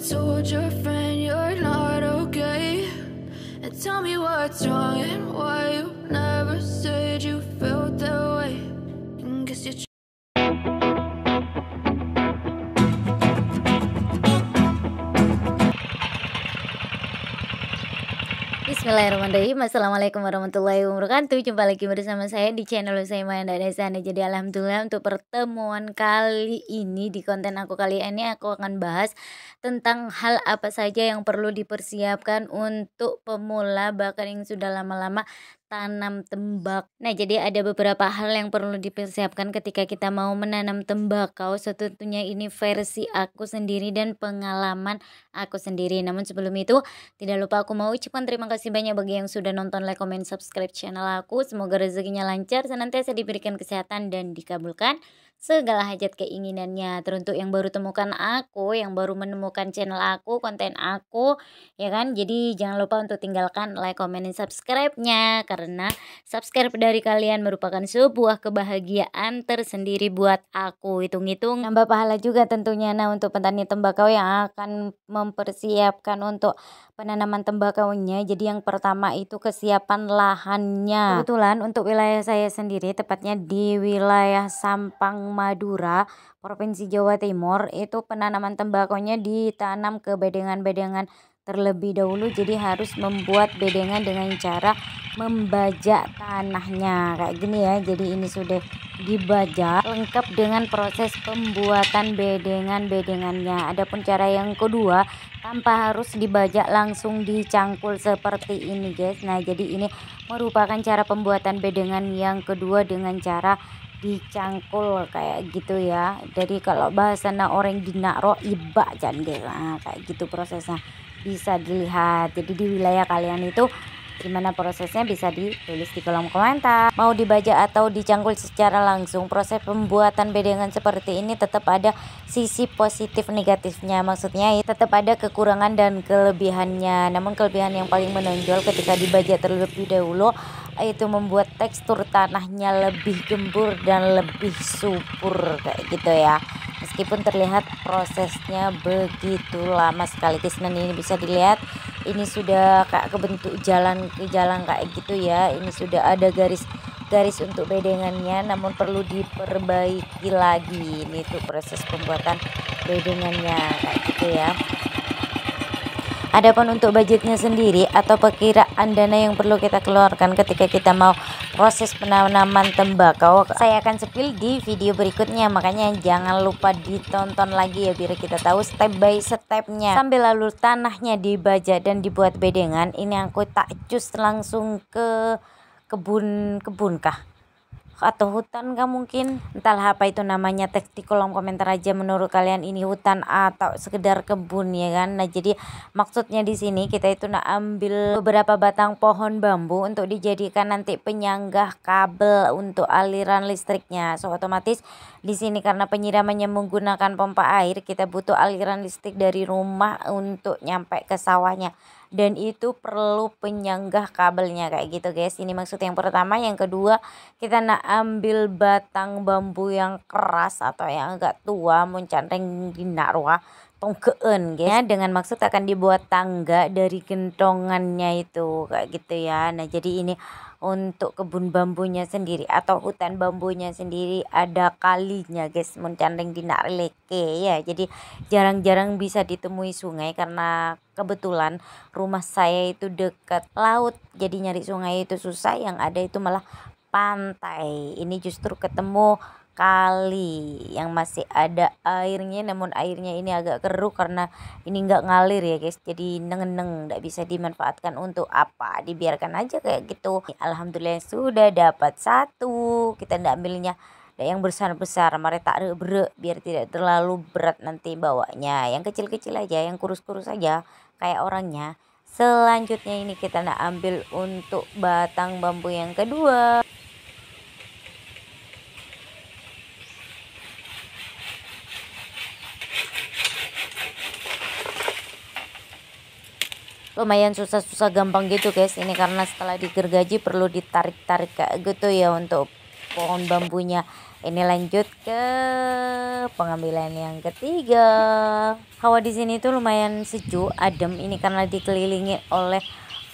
told your friend you're not okay, and tell me what's wrong and why you never said you felt that way. Guess you Bismillahirrahmanirrahim. Assalamualaikum warahmatullahi wabarakatuh. Jumpa lagi bersama saya di channel saya Manda Desana. Jadi alhamdulillah untuk pertemuan kali ini di konten aku kali ini aku akan bahas tentang hal apa saja yang perlu dipersiapkan untuk pemula bahkan yang sudah lama-lama tanam tembakau. Nah, jadi ada beberapa hal yang perlu dipersiapkan ketika kita mau menanam tembakau. Tentunya ini versi aku sendiri dan pengalaman aku sendiri. Namun sebelum itu, tidak lupa aku mau ucapkan terima kasih banyak bagi yang sudah nonton, like, komen, subscribe channel aku. Semoga rezekinya lancar, senantiasa diberikan kesehatan dan dikabulkan segala hajat keinginannya. Teruntuk yang baru temukan aku, yang baru menemukan channel aku, konten aku, ya kan? Jadi jangan lupa untuk tinggalkan like, komen, dan subscribe-nya, karena subscribe dari kalian merupakan sebuah kebahagiaan tersendiri buat aku. Hitung-hitung nambah pahala juga tentunya. Nah, untuk petani tembakau yang akan mempersiapkan untuk penanaman tembakaunya, jadi yang pertama itu kesiapan lahannya. Kebetulan untuk wilayah saya sendiri, tepatnya di wilayah Sampang, Madura, Provinsi Jawa Timur, itu penanaman tembakaunya ditanam ke bedengan-bedengan terlebih dahulu. Jadi harus membuat bedengan dengan cara membajak tanahnya kayak gini ya. Jadi ini sudah dibajak lengkap dengan proses pembuatan bedengan-bedengannya. Adapun cara yang kedua, tanpa harus dibajak, langsung dicangkul seperti ini guys. Nah, jadi ini merupakan cara pembuatan bedengan yang kedua dengan cara dicangkul kayak gitu ya. Jadi kalau bahasana orang dinaro iba jandel, nah, kayak gitu prosesnya, bisa dilihat. Jadi di wilayah kalian itu gimana prosesnya bisa ditulis di kolom komentar. Mau dibajak atau dicangkul secara langsung, proses pembuatan bedengan seperti ini tetap ada sisi positif negatifnya. Maksudnya tetap ada kekurangan dan kelebihannya. Namun kelebihan yang paling menonjol ketika dibajak terlebih dahulu itu membuat tekstur tanahnya lebih gembur dan lebih subur kayak gitu ya. Meskipun terlihat prosesnya begitu lama sekali guys. Nah, ini bisa dilihat ini sudah kayak kebentuk jalan ke jalan kayak gitu ya. Ini sudah ada garis untuk bedengannya, namun perlu diperbaiki lagi. Ini tuh proses pembuatan bedengannya kayak gitu ya. Adapun untuk budgetnya sendiri atau perkiraan dana yang perlu kita keluarkan ketika kita mau proses penanaman tembakau, saya akan spill di video berikutnya, makanya jangan lupa ditonton lagi ya biar kita tahu step by stepnya. Sambil lalu tanahnya dibajak dan dibuat bedengan, ini aku tak cus langsung ke kebun kah atau hutan kah, mungkin entahlah apa itu namanya. Teks di kolom komentar aja menurut kalian ini hutan atau sekedar kebun ya kan. Nah, jadi maksudnya di sini kita itu nak ambil beberapa batang pohon bambu untuk dijadikan nanti penyanggah kabel untuk aliran listriknya. So otomatis di sini karena penyiramannya menggunakan pompa air, kita butuh aliran listrik dari rumah untuk nyampe ke sawahnya, dan itu perlu penyanggah kabelnya kayak gitu guys. Ini maksud yang pertama. Yang kedua, kita nak ambil batang bambu yang keras atau yang agak tua, muncandeng di narwa tongkeen guys, dengan maksud akan dibuat tangga dari gentongannya itu kayak gitu ya. Nah, jadi ini untuk kebun bambunya sendiri atau hutan bambunya sendiri ada kalinya guys, mencandeng di leke ya. Jadi jarang-jarang bisa ditemui sungai karena kebetulan rumah saya itu dekat laut, jadi nyari sungai itu susah. Yang ada itu malah pantai. Ini justru ketemu kali yang masih ada airnya, namun airnya ini agak keruh karena ini enggak ngalir ya guys. Jadi neng enggak bisa dimanfaatkan untuk apa, dibiarkan aja kayak gitu. Alhamdulillah sudah dapat satu. Kita ndak ambilnya yang besar-besar, mari tak biar tidak terlalu berat nanti bawanya. Yang kecil-kecil aja, yang kurus-kurus aja kayak orangnya. Selanjutnya ini kita nak ambil untuk batang bambu yang kedua. Lumayan susah-susah gampang gitu guys ini, karena setelah digergaji perlu ditarik-tarik kayak gitu ya untuk pohon bambunya Ini lanjut ke pengambilan yang ketiga. Hawa di sini tuh lumayan sejuk, adem. Ini karena dikelilingi oleh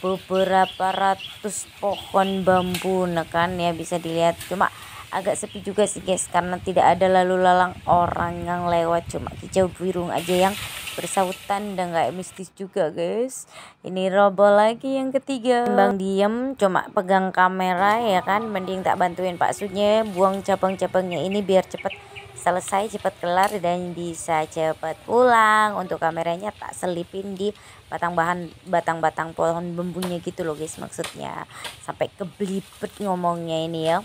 beberapa ratus pohon bambu, kan ya, bisa dilihat. Cuma agak sepi juga sih guys, karena tidak ada lalu lalang orang yang lewat, cuma kicau burung aja yang bersautan dan gak mistis juga guys. Ini robo lagi yang ketiga. Bang diem cuma pegang kamera ya kan, mending tak bantuin Pak Sunya buang cabang-cabangnya ini biar cepet selesai, cepat kelar dan bisa cepat pulang. Untuk kameranya tak selipin di batang-batang pohon bambunya gitu loh guys, maksudnya sampai kebelibet ngomongnya ini ya.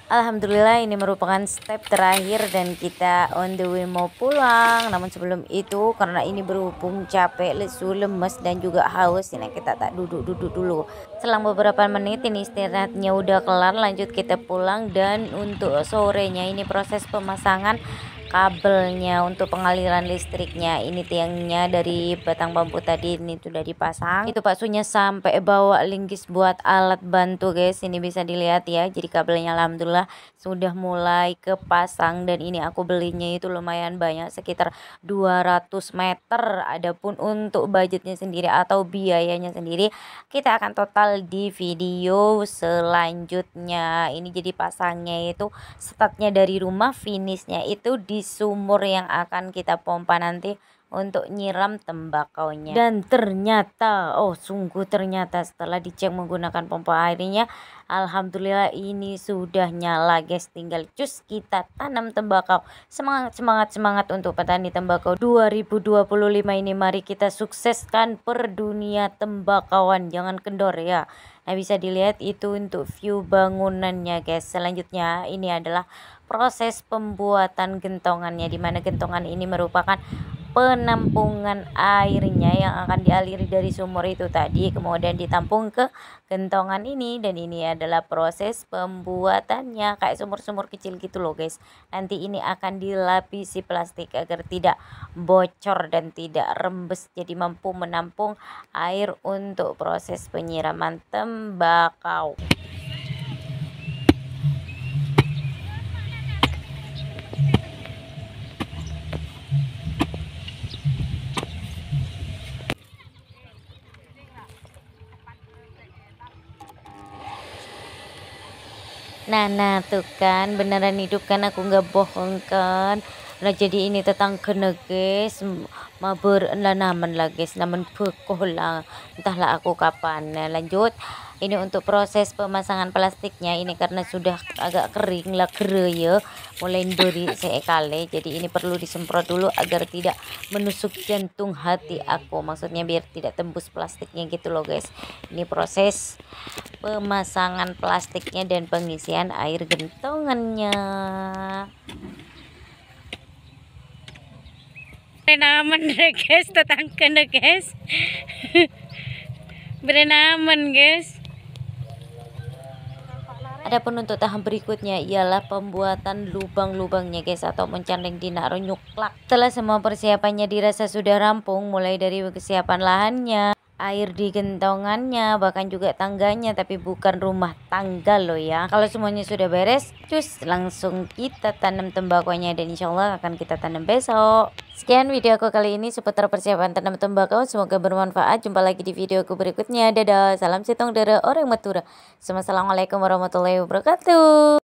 Alhamdulillah ini merupakan step terakhir dan kita on the way mau pulang. Namun sebelum itu, karena ini berhubung capek, lesu, lemes dan juga haus, ini kita tak duduk-duduk dulu. Selang beberapa menit ini istirahatnya udah kelar, lanjut kita pulang. Dan untuk sorenya ini proses pemasangan kabelnya untuk pengaliran listriknya. Ini tiangnya dari batang bambu tadi ini sudah dipasang. Itu Pak Sunya sampai bawa linggis buat alat bantu guys. Ini bisa dilihat ya. Jadi kabelnya alhamdulillah sudah mulai kepasang, dan ini aku belinya itu lumayan banyak, sekitar 200 meter. Adapun untuk budgetnya sendiri atau biayanya sendiri kita akan total di video selanjutnya. Ini jadi pasangnya itu startnya dari rumah, finishnya itu di sumur yang akan kita pompa nanti untuk nyiram tembakaunya. Dan ternyata, oh sungguh ternyata, setelah dicek menggunakan pompa airnya, alhamdulillah ini sudah nyala guys. Tinggal cus kita tanam tembakau. Semangat untuk petani tembakau 2025 ini. Mari kita sukseskan per dunia tembakauan, jangan kendor ya. Nah bisa dilihat itu untuk view bangunannya guys. Selanjutnya ini adalah proses pembuatan gentongannya, dimana gentongan ini merupakan penampungan airnya yang akan dialiri dari sumur itu tadi, kemudian ditampung ke gentongan ini. Dan ini adalah proses pembuatannya, kayak sumur-sumur kecil gitu loh guys. Nanti ini akan dilapisi plastik agar tidak bocor dan tidak rembes, jadi mampu menampung air untuk proses penyiraman tembakau. Nah tuh kan beneran hidup kan, aku nggak bohong kan. Nah jadi ini tetangga guys, mabur lah namen lah guys, namen bekoh lah, entahlah aku kapan. Nah lanjut, ini untuk proses pemasangan plastiknya ini karena sudah agak kering lah kere ya, mulai ndori sekali, jadi ini perlu disemprot dulu agar tidak menusuk jantung hati aku, maksudnya biar tidak tembus plastiknya gitu loh guys. Ini proses pemasangan plastiknya dan pengisian air gentongannya. Berenaman deh guys, tetangga deh guys. Berenaman guys. Adapun untuk tahap berikutnya ialah pembuatan lubang-lubangnya guys, atau mencandeng dina nyuklak. Setelah semua persiapannya dirasa sudah rampung, mulai dari kesiapan lahannya, air di gentongannya, bahkan juga tangganya, tapi bukan rumah tangga loh ya. Kalau semuanya sudah beres, cus langsung kita tanam tembakunya, dan insya Allah akan kita tanam besok. Sekian video aku kali ini seputar persiapan tanam tembakau, semoga bermanfaat. Jumpa lagi di video aku berikutnya. Dadah, salam sitong dari orang Madura. Assalamualaikum warahmatullahi wabarakatuh.